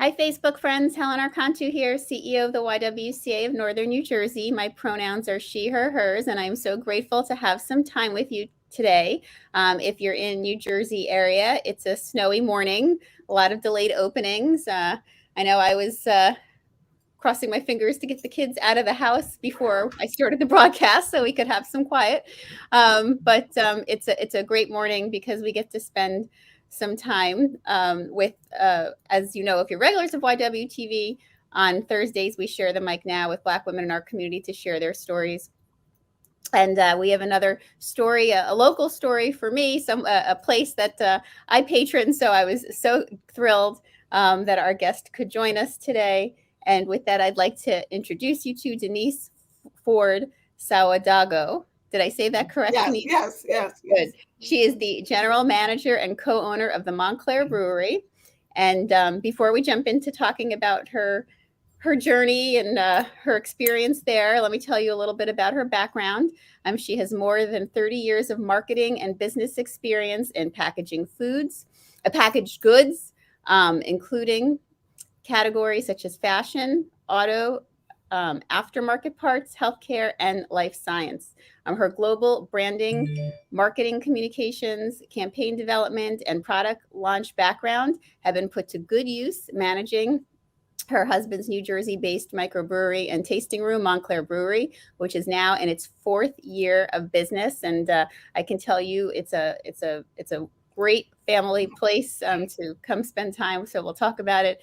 Hi, Facebook friends. Helen Archontou here, CEO of the YWCA of Northern New Jersey. My pronouns are she, her, hers, and I'm so grateful to have some time with you today. If you're in New Jersey area, it's a snowy morning, a lot of delayed openings. I know I was crossing my fingers to get the kids out of the house before I started the broadcast so we could have some quiet. But it's a great morning because we get to spend some time with, as you know, if you're regulars of YWTV, on Thursdays we share the mic now with Black women in our community to share their stories. And we have another story, a local story for me, a place that I patron. So I was so thrilled that our guest could join us today. And with that, I'd like to introduce you to Denise Ford Sawadago. Did I say that correct, Yes, Denise? yes, yes, Good. yes. She is the general manager and co-owner of the Montclair Brewery. And before we jump into talking about her journey and her experience there, let me tell you a little bit about her background. She has more than 30 years of marketing and business experience in packaging foods, packaged goods, including categories such as fashion, auto, aftermarket parts, healthcare, and life science. Her global branding, marketing communications, campaign development, and product launch background have been put to good use managing her husband's New Jersey-based microbrewery and tasting room, Montclair Brewery, which is now in its fourth year of business. And I can tell you, it's a great family place to come spend time. So we'll talk about it.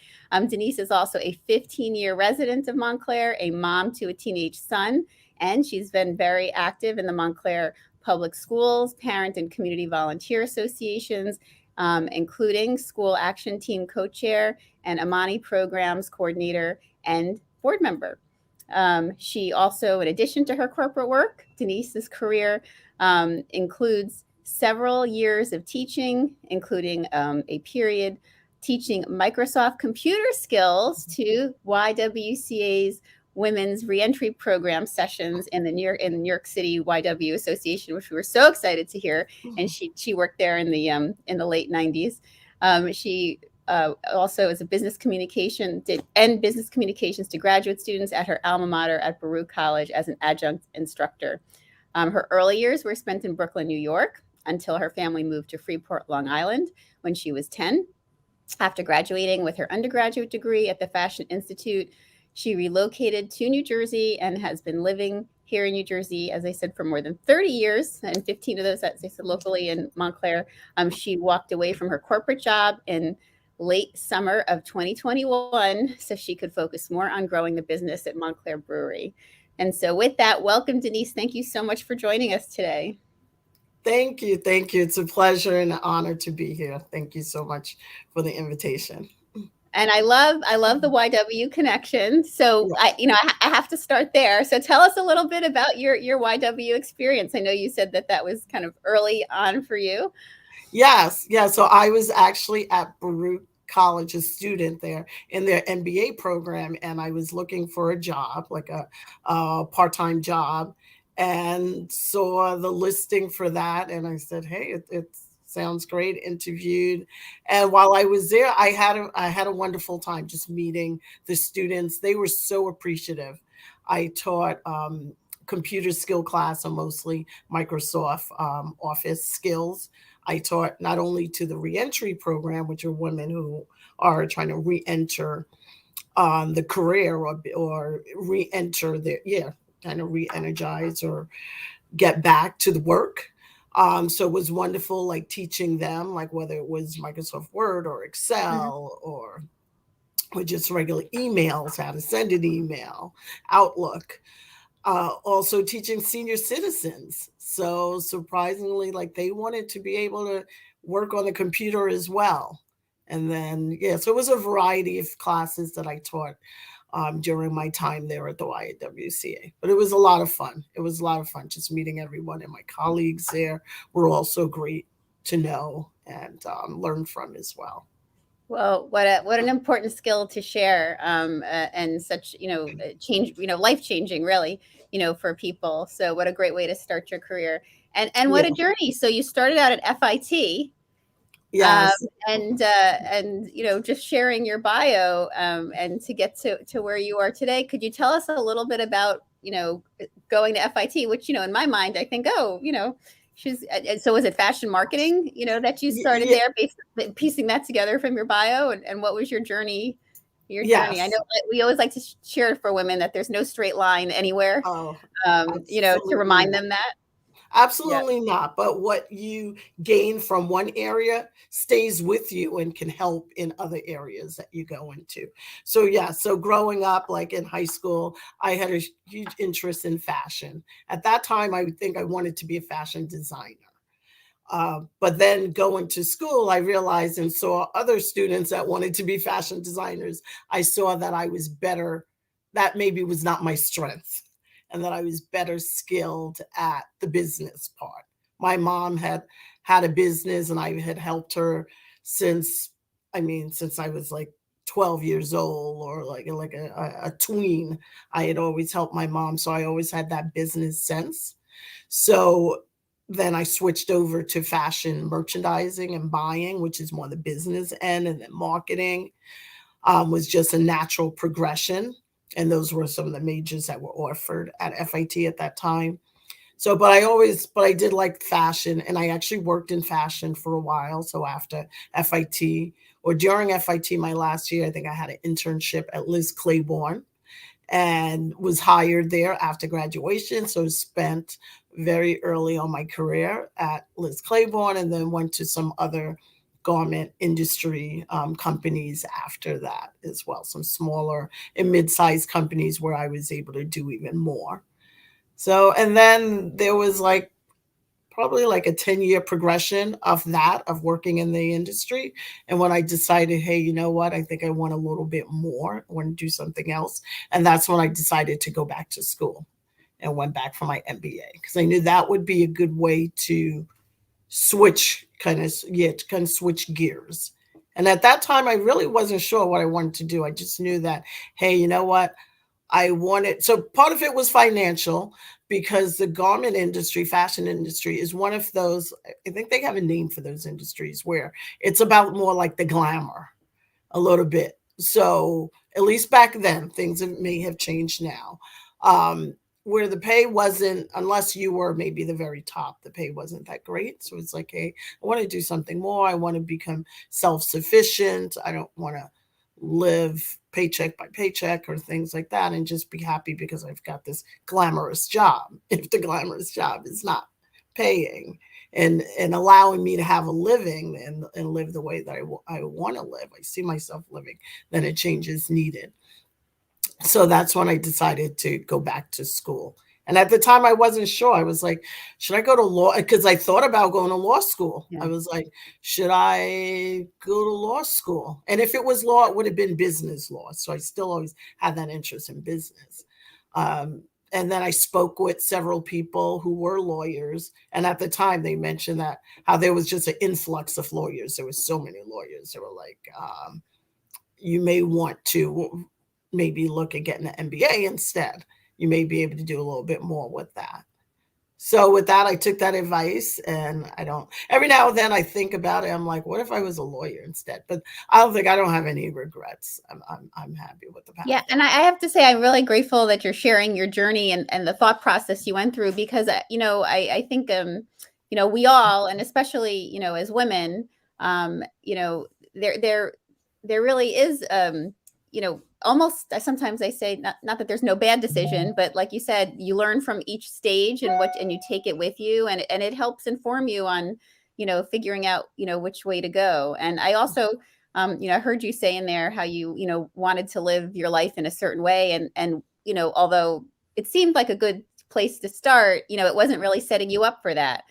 Denise is also a 15-year resident of Montclair, a mom to a teenage son, and she's been very active in the Montclair public schools, parent and community volunteer associations, including school action team co-chair and Amani programs coordinator and board member. She also, in addition to her corporate work, Denise's career includes several years of teaching, including a period teaching Microsoft computer skills to YWCA's Women's Reentry Program sessions in the New York City YW Association, which we were so excited to hear. And she worked there in the late 90s. She also is a business communications to graduate students at her alma mater at Baruch College as an adjunct instructor. Her early years were spent in Brooklyn, New York, until her family moved to Freeport, Long Island when she was 10. After graduating with her undergraduate degree at the Fashion Institute, she relocated to New Jersey and has been living here in New Jersey, as I said, for more than 30 years, and 15 of those, as I said, locally in Montclair. She walked away from her corporate job in late summer of 2021 so she could focus more on growing the business at Montclair Brewery. And so with that, welcome, Denise. Thank you so much for joining us today. Thank you. Thank you. It's a pleasure and an honor to be here. Thank you so much for the invitation. And I love the YW connection. So Yes. I have to start there. So tell us a little bit about your YW experience. I know you said that was kind of early on for you. Yes. Yeah. So I was actually at Baruch College, a student there in their MBA program, and I was looking for a job, like a part-time job, and saw the listing for that. And I said, hey, it sounds great. Interviewed. And while I was there, I had a wonderful time just meeting the students. They were so appreciative. I taught computer skill class, or mostly Microsoft Office skills. I taught not only to the reentry program, which are women who are trying to reenter the career, or re-enter their, yeah, kind of re-energize or get back to the work. So it was wonderful, like teaching them, like whether it was Microsoft Word or Mhm. Excel or just regular emails, how to send an email, Outlook. Also teaching senior citizens. So surprisingly, like they wanted to be able to work on the computer as well. And then, yeah, so it was a variety of classes that I taught during my time there at the YWCA. But it was a lot of fun. It was a lot of fun just meeting everyone, and my colleagues there were also great to know and learn from as well. Well, what an important skill to share, and such change, life changing, really, for people. So what a great way to start your career, and what Yeah. a journey. So you started out at FIT. Um, Yes. and just sharing your bio, and to get to where you are today. Could you tell us a little bit about going to FIT, which in my mind I think, oh, she's so was it fashion marketing, that you started Yeah. there, basically piecing that together from your bio, and what was your journey? Your journey. I know Yes. that we always like to share for women that there's no straight line anywhere, Oh, to absolutely remind not. them that. Yeah. Absolutely not. But what you gain from one area stays with you and can help in other areas that you go into. So, yeah. So, growing up, like in high school, I had a huge interest in fashion. At that time, I would think I wanted to be a fashion designer. But then going to school, I realized and saw other students that wanted to be fashion designers. I saw that I was better, that maybe was not my strength, and that I was better skilled at the business part. My mom had a business, and I had helped her since, since I was like 12 years old, or like a tween. I had always helped my mom, so I always had that business sense. So then I switched over to fashion merchandising and buying, which is more the business end, and then marketing was just a natural progression. And those were some of the majors that were offered at FIT at that time. So, but I did like fashion, and I actually worked in fashion for a while. So after FIT, or during FIT, my last year, I think I had an internship at Liz Claiborne, and was hired there after graduation. So spent very early on my career at Liz Claiborne, and then went to some other garment industry companies after that as well. Some smaller and mid-sized companies where I was able to do even more. So, and then there was like probably like a 10-year progression of that, of working in the industry. And when I decided, hey, you know what, I think I want a little bit more, I want to do something else. And that's when I decided to go back to school and went back for my MBA, because I knew that would be a good way to switch to kind of switch gears. And at that time, I really wasn't sure what I wanted to do. I just knew that, hey, you know what, I wanted, so part of it was financial, because the garment industry, fashion industry is one of those, I think they have a name for those industries where it's about more like the glamour a little bit. So at least back then, things may have changed now. Where the pay wasn't, unless you were maybe the very top, the pay wasn't that great. So it's like, hey, I want to do something more. I want to become self sufficient. I don't want to live paycheck by paycheck or things like that, and just be happy because I've got this glamorous job. If the glamorous job is not paying and allowing me to have a living and live the way that I want to live, I see myself living, then a change is needed. So that's when I decided to go back to school. And at the time, I wasn't sure. I was like, should I go to law? Because I thought about going to law school. Yeah. I was like, should I go to law school? And if it was law, it would have been business law. So I still always had that interest in business. And then I spoke with several people who were lawyers. And at the time, they mentioned that how there was just an influx of lawyers. There were so many lawyers. They were like, you may want to maybe look at getting an MBA instead. You may be able to do a little bit more with that. So with that, I took that advice, and I don't, every now and then I think about it. I'm like, what if I was a lawyer instead? But I don't have any regrets. I'm happy with the path. Yeah, and I have to say I'm really grateful that you're sharing your journey and the thought process you went through, because I think we all, and especially as women, there there really is almost, sometimes I say, not that there's no bad decision, but like you said, you learn from each stage, and you take it with you, and it helps inform you on figuring out which way to go. And I also I heard you say in there how you wanted to live your life in a certain way, and although it seemed like a good place to start, it wasn't really setting you up for that.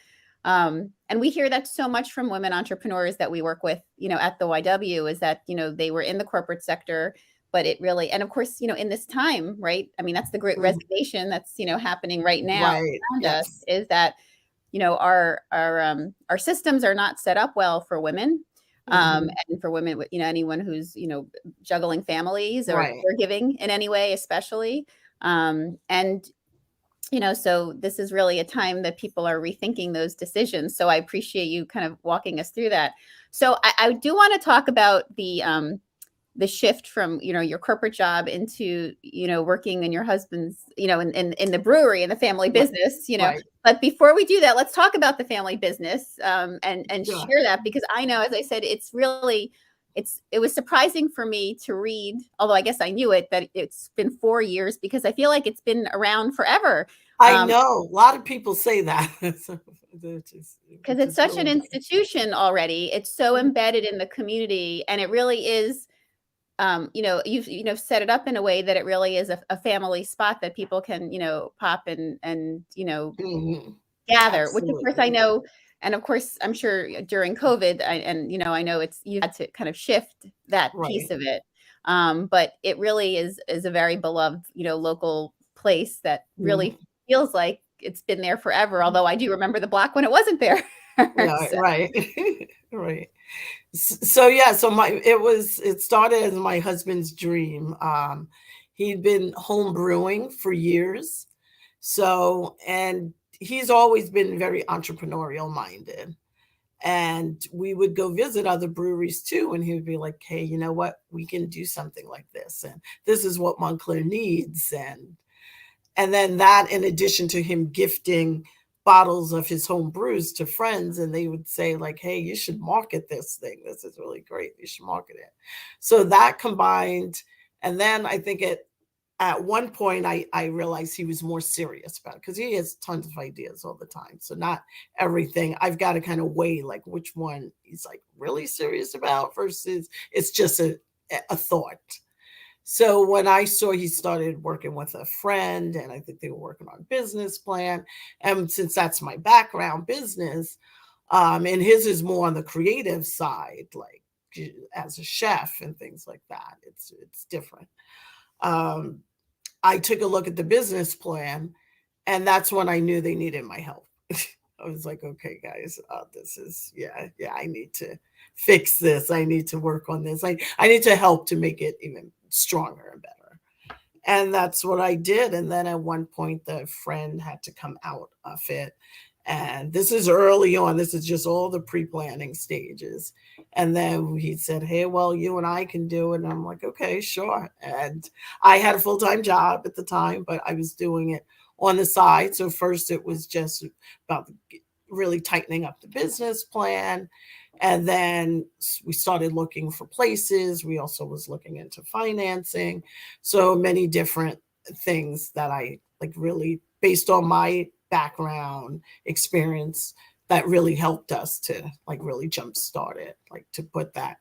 And we hear that so much from women entrepreneurs that we work with, at the YW, is that they were in the corporate sector, but it really, and of course, in this time, right? I mean, that's the great Mhm. resignation that's happening right now Right. around us, Yes. is that our systems are not set up well for women, Hmm. and for women with anyone who's juggling families or Right. caregiving in any way, especially, and so this is really a time that people are rethinking those decisions. So I appreciate you kind of walking us through that. So I do want to talk about the shift from, your corporate job into, working in your husband's, in the brewery and the family Right. business. Right. But before we do that, let's talk about the family business, and Sure. share that, because I know, as I said, it was surprising for me to read, although I guess I knew it, that it's been 4 years, because I feel like it's been around forever. I Um, know a lot of people say that. So, because which it's is such an really nice. institution already. It's so embedded in the community, and it really is. You've set it up in a way that it really is a family spot that people can, pop and Mhm. gather. Which of course I Absolutely. know, and of course I'm sure during COVID, I know you had to kind of shift that piece Right. of it. But it really is a very beloved, local place that really Mhm. feels like it's been there forever. Although I do remember the block when it wasn't there. Yeah, So, right. Right. So yeah, so it started as my husband's dream. He'd been home brewing for years. So, and he's always been very entrepreneurial minded. And we would go visit other breweries too. And he would be like, hey, you know what? We can do something like this. And this is what Montclair needs. And then that, in addition to him gifting bottles of his home brews to friends, and they would say like, hey, you should market this thing. This is really great. You should market it. So that combined, and then I think at one point I realized he was more serious about it, because he has tons of ideas all the time. So not everything I've got to kind of weigh, like which one he's like really serious about versus it's just a thought. So when I saw he started working with a friend, and I think they were working on a business plan, and since that's my background, business, and his is more on the creative side, like as a chef and things like that. It's different. Um, I took a look at the business plan, and that's when I knew they needed my help. I was like, okay, guys, this is, yeah, I need to fix this. I need to work on this. I need to help to make it even stronger and better. And that's what I did. And then at one point, the friend had to come out of it. And this is early on. This is just all the pre planning stages. And then he said, hey, well, you and I can do it. And I'm like, okay, sure. And I had a full time job at the time, but I was doing it on the side. So first, it was just about really tightening up the business plan. And then we started looking for places. We also was looking into financing. So many different things that I like, really based on my background experience, that really helped us to like really jumpstart it, like to put that,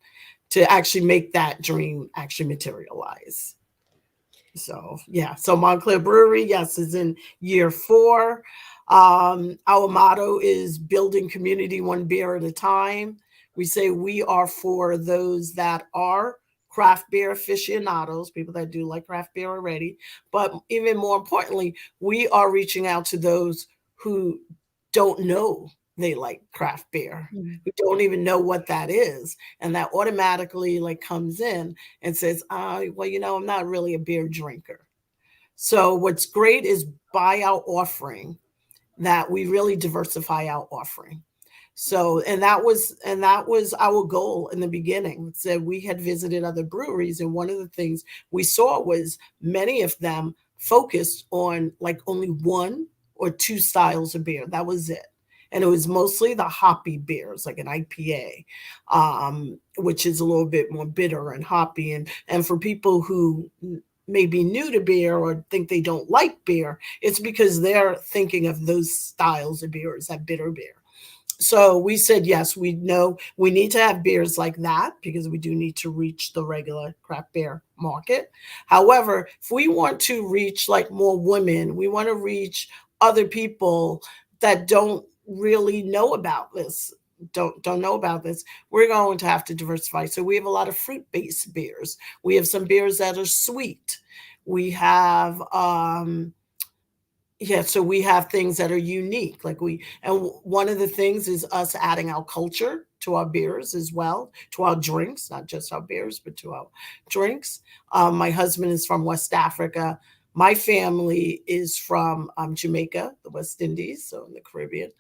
to actually make that dream actually materialize. So yeah, so Montclair Brewery, yes, is in year 4. Our motto is building community one beer at a time. We say we are for those that are craft beer aficionados, people that do like craft beer already. But even more importantly, we are reaching out to those who don't know they like craft beer, Mhm. who don't even know what that is. And that automatically like comes in and says, well, I'm not really a beer drinker. So what's great is by our offering that we really diversify our offering. So, and that was our goal in the beginning. So we had visited other breweries, and one of the things we saw was many of them focused on like only one or two styles of beer. That was it. And it was mostly the hoppy beers, like an IPA, which is a little bit more bitter and hoppy. And for people who may be new to beer or think they don't like beer, it's because they're thinking of those styles of beers, that bitter beer. So we said, yes, we know we need to have beers like that because we do need to reach the regular craft beer market. However, if we want to reach like more women, we want to reach other people that don't really know about this, don't know about this, we're going to have to diversify. So we have a lot of fruit-based beers. We have some beers that are sweet. We have yeah, so we have things that are unique. And one of the things is us adding our culture to our beers as well, to our drinks, not just our beers, but to our drinks. My husband is from West Africa. My family is from Jamaica, the West Indies, so in the Caribbean.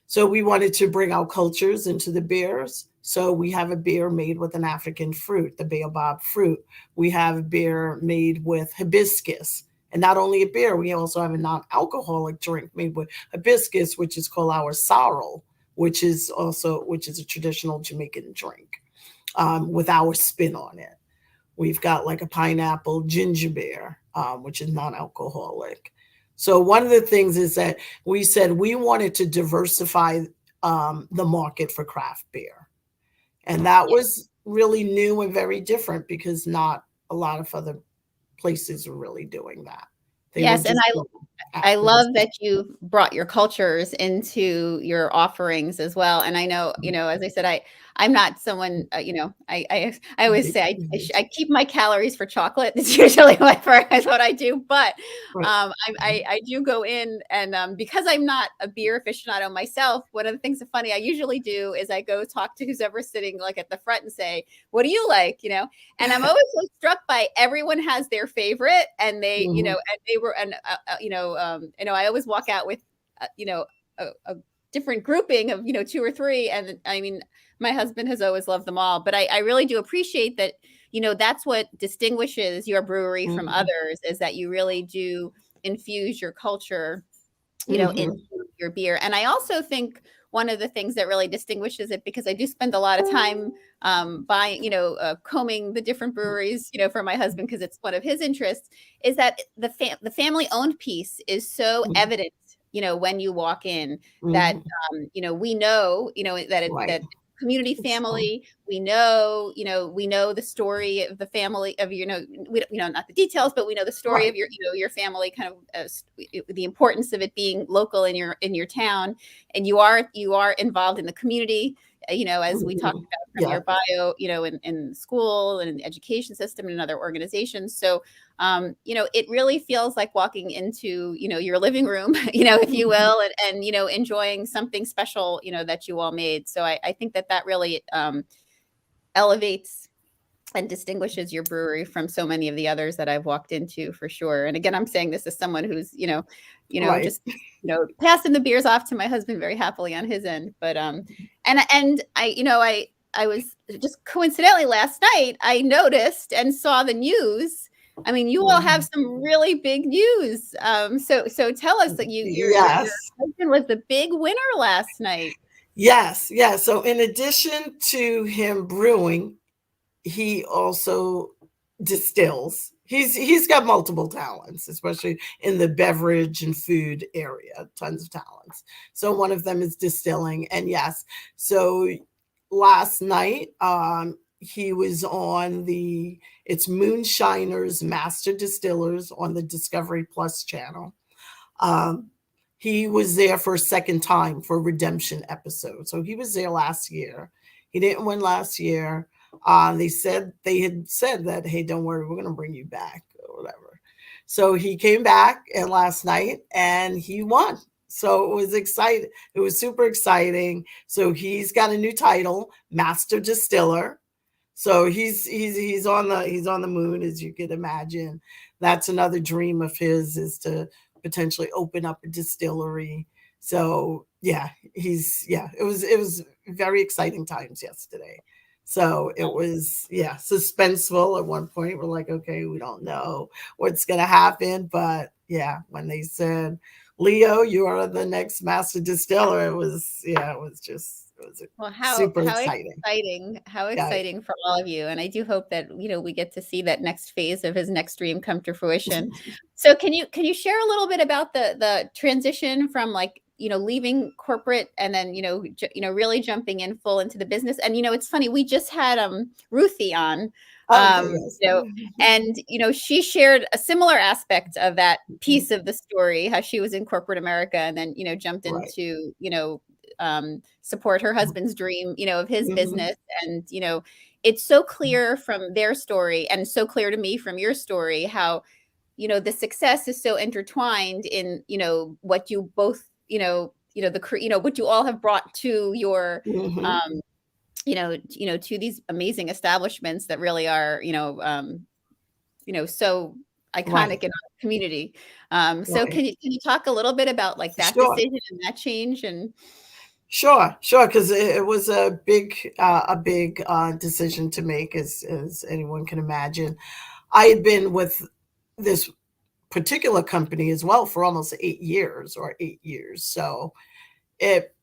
So we wanted to bring our cultures into the beers. So we have a beer made with an African fruit, the baobab fruit. We have a beer made with hibiscus. And not only a beer, we also have a non-alcoholic drink made with hibiscus, which is called our sorrel, which is a traditional Jamaican drink with our spin on it. We've got like a pineapple ginger beer, which is non-alcoholic. So one of the things is that we said we wanted to diversify the market for craft beer. And that was really new and very different because not a lot of other places were really doing that. They were Yes, and just I love that you brought your cultures into your offerings as well. And I know, as I said, I'm not someone, I always say I keep my calories for chocolate. It's usually what I do. But I do go in and because I'm not a beer aficionado myself, one of the things that's funny I usually do is I go talk to who's ever sitting like at the front and say, what do you like? And I'm always so struck by everyone has their favorite and they, I always walk out with, a different grouping of, 2 or 3. And I mean, my husband has always loved them all, but I really do appreciate that, that's what distinguishes your brewery from others is that you really do infuse your culture, into your beer. And I also think one of the things that really distinguishes it, because I do spend a lot of time buying, combing the different breweries, for my husband, because it's one of his interests, is that the family owned piece is so evident, when you walk in that, we know, that community family, we know the story of the family of, not the details, but we know the story of your family, kind of the importance of it being local in your town, and you are involved in the community, as we talked about from your bio, in school and in the education system and other organizations. So, it really feels like walking into, your living room, if you will, and enjoying something special, that you all made. So I think that really elevates and distinguishes your brewery from so many of the others that I've walked into, for sure. And again, I'm saying this as someone who's, just, passing the beers off to my husband very happily on his end. But, and I was just coincidentally last night, I noticed and saw the news. I mean, you all have some really big news. So tell us that your husband was the big winner last night. Yes. So in addition to him brewing, he also distills. He's got multiple talents, especially in the beverage and food area, tons of talents. So one of them is distilling. And yes, so last night he was on it's Moonshiners Master Distillers on the Discovery Plus channel. He was there for a second time for a redemption episode. So he was there last year. He didn't win last year. They had said that, hey, don't worry, we're going to bring you back or whatever. So he came back and last night and he won. So it was exciting. It was super exciting. So he's got a new title, Master Distiller. So he's on the moon, as you could imagine. That's another dream of his, is to potentially open up a distillery. So yeah, it was very exciting times yesterday. So it was, suspenseful at one point. We're like, okay, we don't know what's going to happen. But yeah, when they said, Leo, you are the next master distiller, it was super exciting. How exciting for all of you. And I do hope that, we get to see that next phase of his next dream come to fruition. So can you share a little bit about the transition from leaving corporate and then, really jumping in full into the business? And, it's funny, we just had Ruthie on, and, she shared a similar aspect of that piece of the story, how she was in corporate America and then, jumped into, support her husband's dream, of his business. And, it's so clear from their story and so clear to me from your story, how, the success is so intertwined in, what you both, what you all have brought to your, to these amazing establishments that really are, so iconic in our community. So Right. can you talk a little bit about like that Sure. decision and that change? And Sure, because it was a big decision to make, as anyone can imagine. I had been with this particular company as well for almost 8 years or 8 years, so it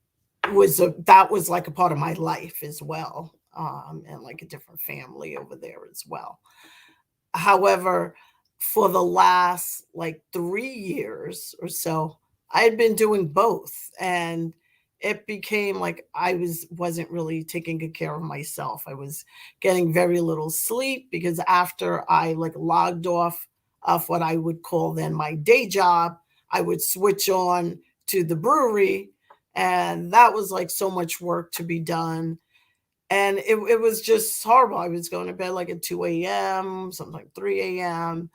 that was like a part of my life as well, and like a different family over there as well. However, for the last like 3 years or so, I had been doing both, and it became like wasn't really taking good care of myself. I was getting very little sleep because after I like logged off what I would call then my day job, I would switch on to the brewery, and that was like so much work to be done, and it was just horrible. I was going to bed like at 2 a.m., something like 3 a.m.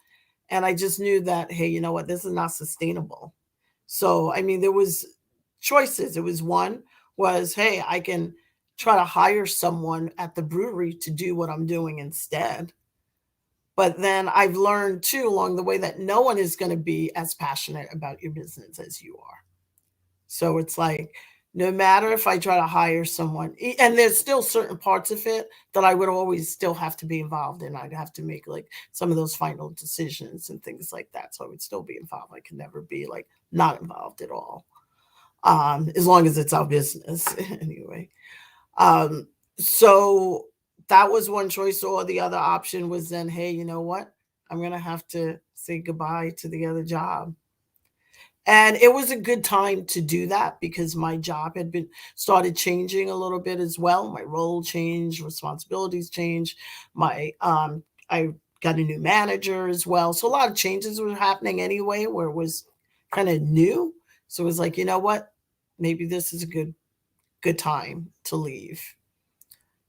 And I just knew that, hey, you know what, this is not sustainable. So, I mean, there was choices. It was one was, hey, I can try to hire someone at the brewery to do what I'm doing instead. But then I've learned too along the way that no one is going to be as passionate about your business as you are. So it's like, no matter if I try to hire someone, and there's still certain parts of it that I would always still have to be involved in. I'd have to make like some of those final decisions and things like that. So I would still be involved. I can never be like not involved at all, as long as it's our business anyway. Um, so that was one choice. Or the other option was then, hey, you know what? I'm going to have to say goodbye to the other job. And it was a good time to do that because my job had been started changing a little bit as well. My role changed, responsibilities changed. I got a new manager as well. So a lot of changes were happening anyway, where it was kind of new. So it was like, you know what? Maybe this is a good time to leave.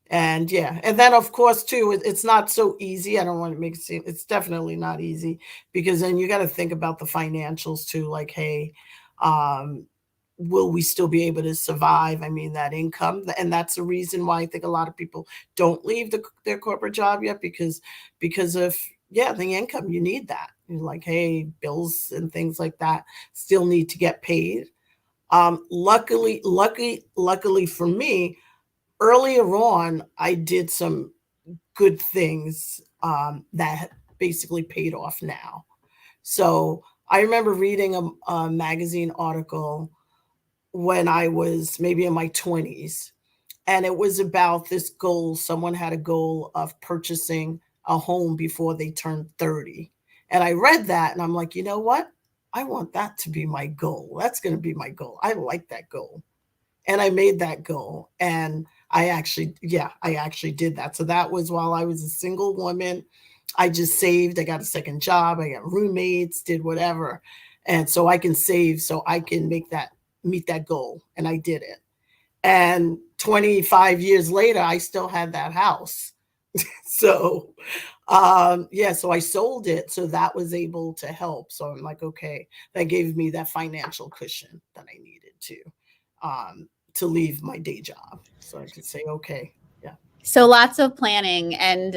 And yeah, and then of course too, it's not so easy. I don't want to make it seem it's definitely not easy because then you got to think about the financials too. Like, hey, um, will we still be able to survive? I mean, that income, and that's the reason why I think a lot of people don't leave their corporate job yet because of the income. You need that. You're like, hey, bills and things like that still need to get paid. Luckily for me, earlier on, I did some good things that basically paid off now. So I remember reading a magazine article when I was maybe in my 20s, and it was about this goal. Someone had a goal of purchasing a home before they turned 30. And I read that and I'm like, you know what? I want that to be my goal. That's going to be my goal. I like that goal. And I made that goal. And I actually did that. So that was while I was a single woman. I just saved. I got a second job. I got roommates, did whatever. And so I can save so I can meet that goal. And I did it. And 25 years later, I still had that house. So, so I sold it. So that was able to help. So I'm like, okay, that gave me that financial cushion that I needed to leave my day job. So I could say, okay, yeah. so lots of planning and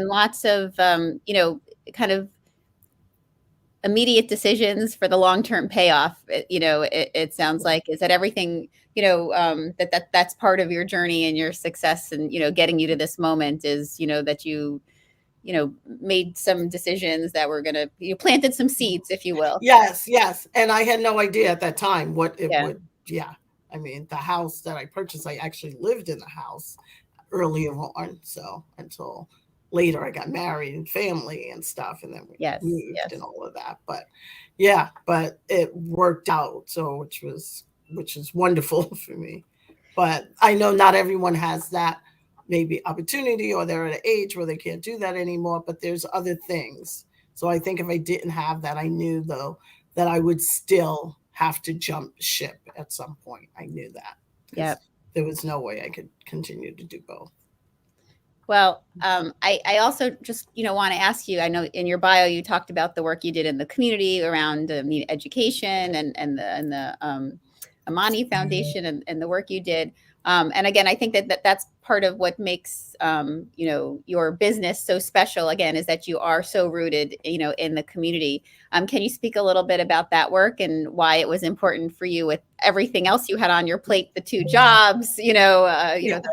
lots of kind of immediate decisions for the long-term payoff. It sounds like, is that everything, that's part of your journey and your success and, getting you to this moment is, that you made some decisions that were you planted some seeds, if you will. Yes. And I had no idea at that time what it Yeah. would, yeah. I mean, the house that I purchased, I actually lived in the house earlier on. So until later, I got married and family and stuff, and then we Yes. moved and all of that. But yeah, but it worked out. So which is wonderful for me. But I know not everyone has that maybe opportunity, or they're at an age where they can't do that anymore. But there's other things. So I think if I didn't have that, I knew though that I would still have to jump ship at some point. I knew that. Yep. There was no way I could continue to do both. Well, I also just, want to ask you, I know in your bio, you talked about the work you did in the community around education and the Amani Foundation and the work you did. And again, I think that's part of what makes, your business so special, again, is that you are so rooted, in the community. Can you speak a little bit about that work and why it was important for you with everything else you had on your plate, the 2 jobs, and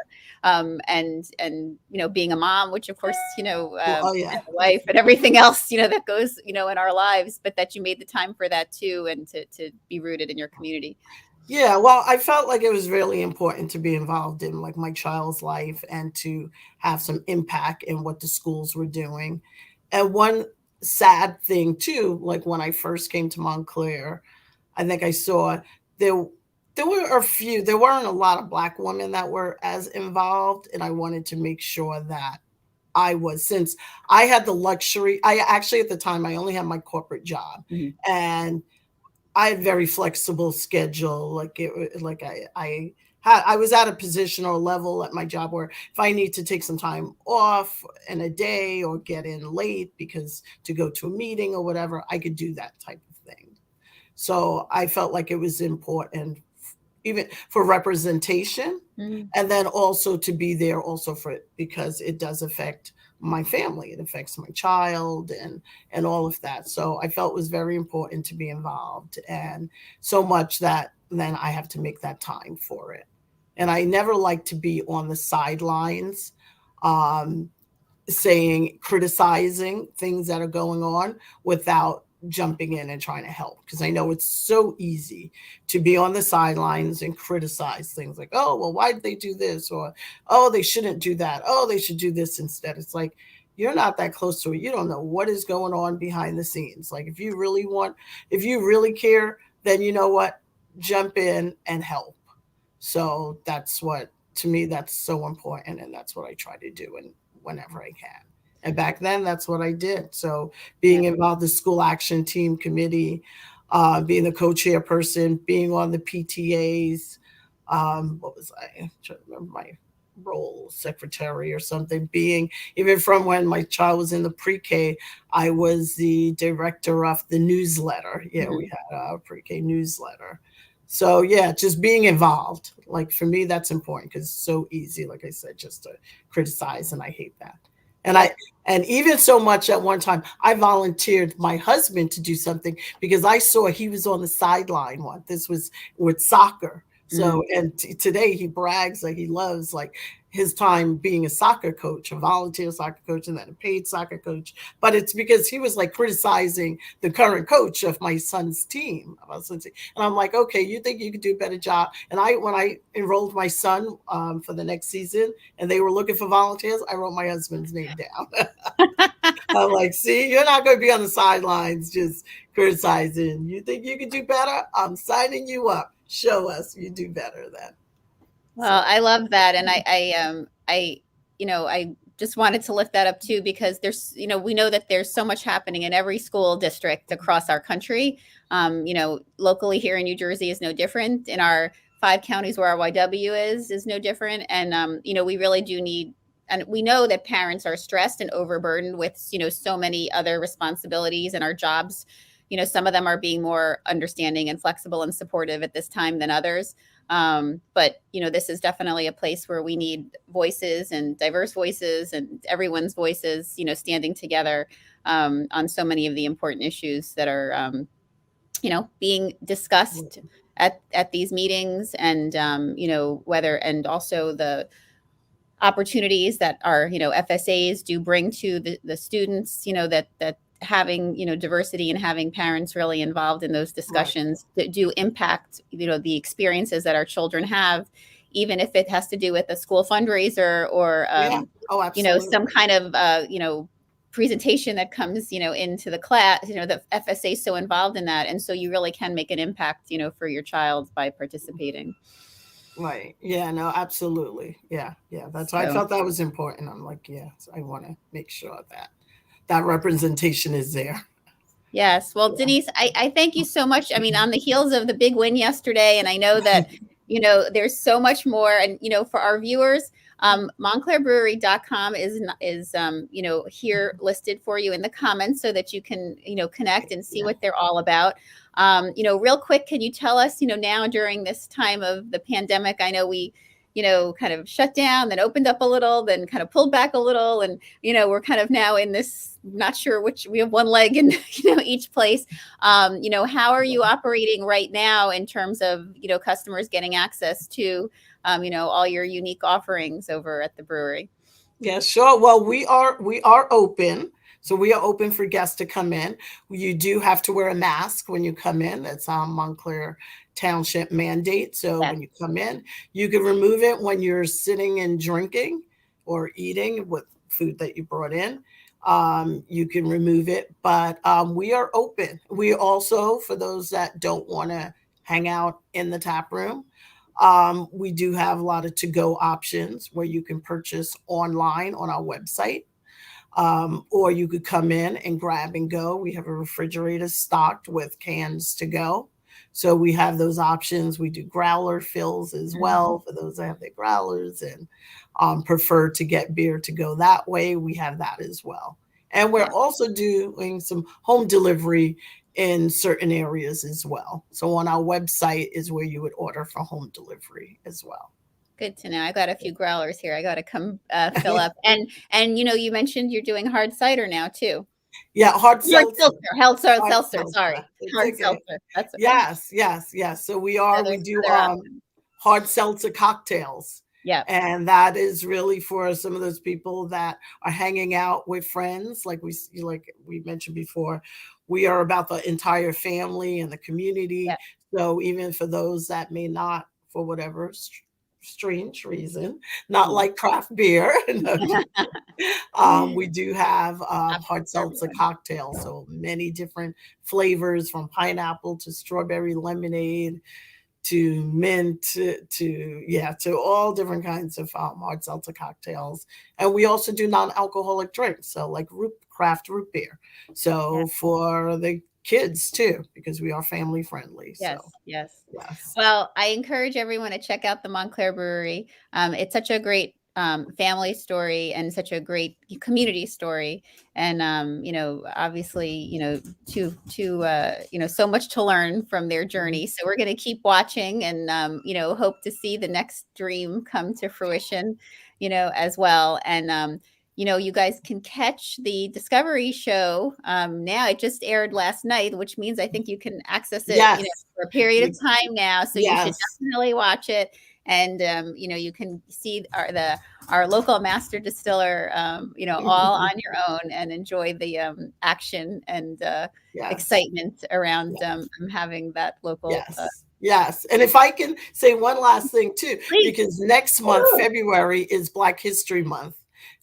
being a mom, which of course, and a wife and everything else, that goes, in our lives, but that you made the time for that too, and to be rooted in your community. Yeah, well, I felt like it was really important to be involved in like my child's life and to have some impact in what the schools were doing. And one sad thing too, like when I first came to Montclair, I think I saw there there weren't a lot of Black women that were as involved, and I wanted to make sure that I was, since I had the luxury. I actually, at the time, I only had my corporate job, and I had very flexible schedule. Like I was at a position or level at my job where if I need to take some time off in a day or get in late because to go to a meeting or whatever, I could do that type of thing. So I felt like it was important even for representation, and then also to be there also for it, because it does affect my family. It affects my child and all of that. So I felt it was very important to be involved, and so much that then I have to make that time for it. And I never like to be on the sidelines, criticizing things that are going on without jumping in and trying to help, because I know it's so easy to be on the sidelines and criticize things like, oh, well, why did they do this? Or, oh, they shouldn't do that. Oh, they should do this instead. It's like, you're not that close to it. You don't know what is going on behind the scenes. Like, if you really care, then you know what? Jump in and help. So that's what, to me, that's so important. And that's what I try to do and whenever I can. And back then, that's what I did. So being involved in the school action team committee, being the co-chairperson, being on the PTAs, what was I? I'm trying to remember my role, secretary or something. Being, even from when my child was in the pre-K, I was the director of the newsletter. Yeah, we had a pre-K newsletter. So yeah, just being involved. Like, for me, that's important because it's so easy, like I said, just to criticize, and I hate that. And even so much at one time, I volunteered my husband to do something because I saw he was on the sideline once. This was with soccer. So, and today he brags like he loves like his time being a soccer coach, a volunteer soccer coach, and then a paid soccer coach. But it's because he was like criticizing the current coach of my son's team. And I'm like, okay, you think you could do a better job? And when I enrolled my son for the next season and they were looking for volunteers, I wrote my husband's name down. I'm like, see, you're not going to be on the sidelines just criticizing. You think you could do better? I'm signing you up. Show us you do better then. Well, I love that. And I just wanted to lift that up too, because there's, we know that there's so much happening in every school district across our country. Locally here in New Jersey is no different. In our 5 counties where our YW is no different. And, we really do need, and we know that parents are stressed and overburdened with, so many other responsibilities in our jobs. Some of them are being more understanding and flexible and supportive at this time than others. But, this is definitely a place where we need voices and diverse voices and everyone's voices, standing together on so many of the important issues that are, being discussed at these meetings, and, whether, and also the opportunities that our, FSAs do bring to the students, that having, diversity and having parents really involved in those discussions that do impact, the experiences that our children have, even if it has to do with a school fundraiser or, some kind of, presentation that comes, into the class, the FSA is so involved in that. And so you really can make an impact, for your child by participating. Right. Yeah, no, absolutely. Yeah. That's why I felt that was important. I'm like, yes, I want to make sure that representation is there. Yes. Well, Denise, I thank you so much. I mean, on the heels of the big win yesterday, and I know that, there's so much more. And, for our viewers, MontclairBrewery.com is here listed for you in the comments so that you can, connect and see what they're all about. Real quick, can you tell us, now during this time of the pandemic, I know we kind of shut down, then opened up a little, then kind of pulled back a little. And, we're kind of now in this, not sure which, we have one leg in, each place. How are you operating right now in terms of, customers getting access to, all your unique offerings over at the brewery? Yeah, sure. Well, we are open. So we are open for guests to come in. You do have to wear a mask when you come in. That's Montclair Township mandate. So Yes. when you come in, you can remove it when you're sitting and drinking or eating with food that you brought in. You can remove it, but we are open. We also, for those that don't want to hang out in the tap room, we do have a lot of to-go options where you can purchase online on our website. Or you could come in and grab and go. We have a refrigerator stocked with cans to go. So we have those options. We do growler fills as well for those that have their growlers and prefer to get beer to go that way. We have that as well. And we're also doing some home delivery in certain areas as well. So on our website is where you would order for home delivery as well. Good to know. I got a few growlers here. I got to come fill up. And you mentioned you're doing hard cider now too. Yeah, hard seltzer. Seltzer. Sorry, hard seltzer. That's yes. So we do hard seltzer cocktails. Yeah, and that is really for some of those people that are hanging out with friends, like we mentioned before. We are about the entire family and the community. Yeah. So even for those that may not, for whatever strange reason, not like craft beer, we do have hard seltzer cocktails. So many different flavors, from pineapple to strawberry lemonade to mint to all different kinds of hard seltzer cocktails. And we also do non-alcoholic drinks, so like craft root beer. So for the kids too, because we are family friendly. Yes. Well, I encourage everyone to check out the Montclair Brewery. It's such a great family story and such a great community story. And, obviously, so much to learn from their journey. So we're going to keep watching and, hope to see the next dream come to fruition, as well. And, you guys can catch the Discovery show now. It just aired last night, which means I think you can access it for a period of time now. So you should definitely watch it. And, you can see our local master distiller, all on your own, and enjoy the action and excitement around having that local. Yes. And if I can say one last thing too, because next month, February, is Black History Month.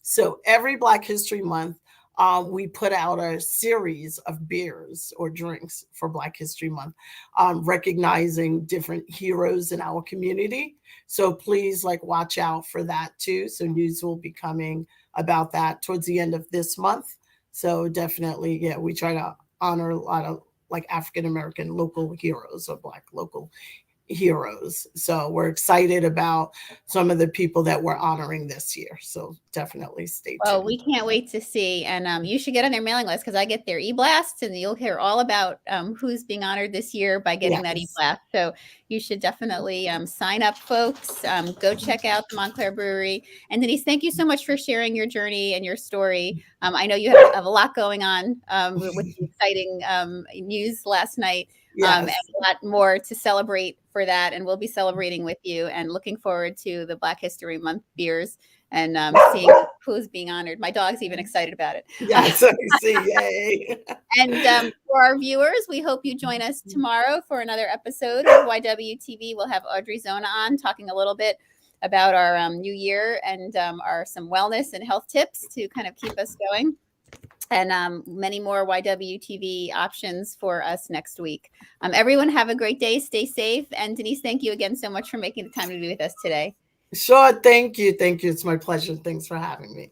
So every Black History Month, we put out a series of beers or drinks for Black History Month, recognizing different heroes in our community. So please watch out for that too. So news will be coming about that towards the end of this month. So definitely, we try to honor a lot of African-American local heroes or Black local heroes. So we're excited about some of the people that we're honoring this year. So definitely stay tuned. Well, we can't wait to see. And you should get on their mailing list, because I get their e-blasts, and you'll hear all about who's being honored this year by getting that e-blast. So you should definitely sign up, folks. Go check out the Montclair Brewery. And Denise, thank you so much for sharing your journey and your story. I know you have a lot going on with the exciting news last night. And a lot more to celebrate for that. And we'll be celebrating with you, and looking forward to the Black History Month beers and seeing who's being honored. My dog's even excited about it. Yes, I see. Yay. And for our viewers, we hope you join us tomorrow for another episode of YWTV. We'll have Audrey Zona on, talking a little bit about our new year and some wellness and health tips to kind of keep us going. And many more YWTV options for us next week. Everyone have a great day. Stay safe. And Denise, thank you again so much for making the time to be with us today. Sure. Thank you. It's my pleasure. Thanks for having me.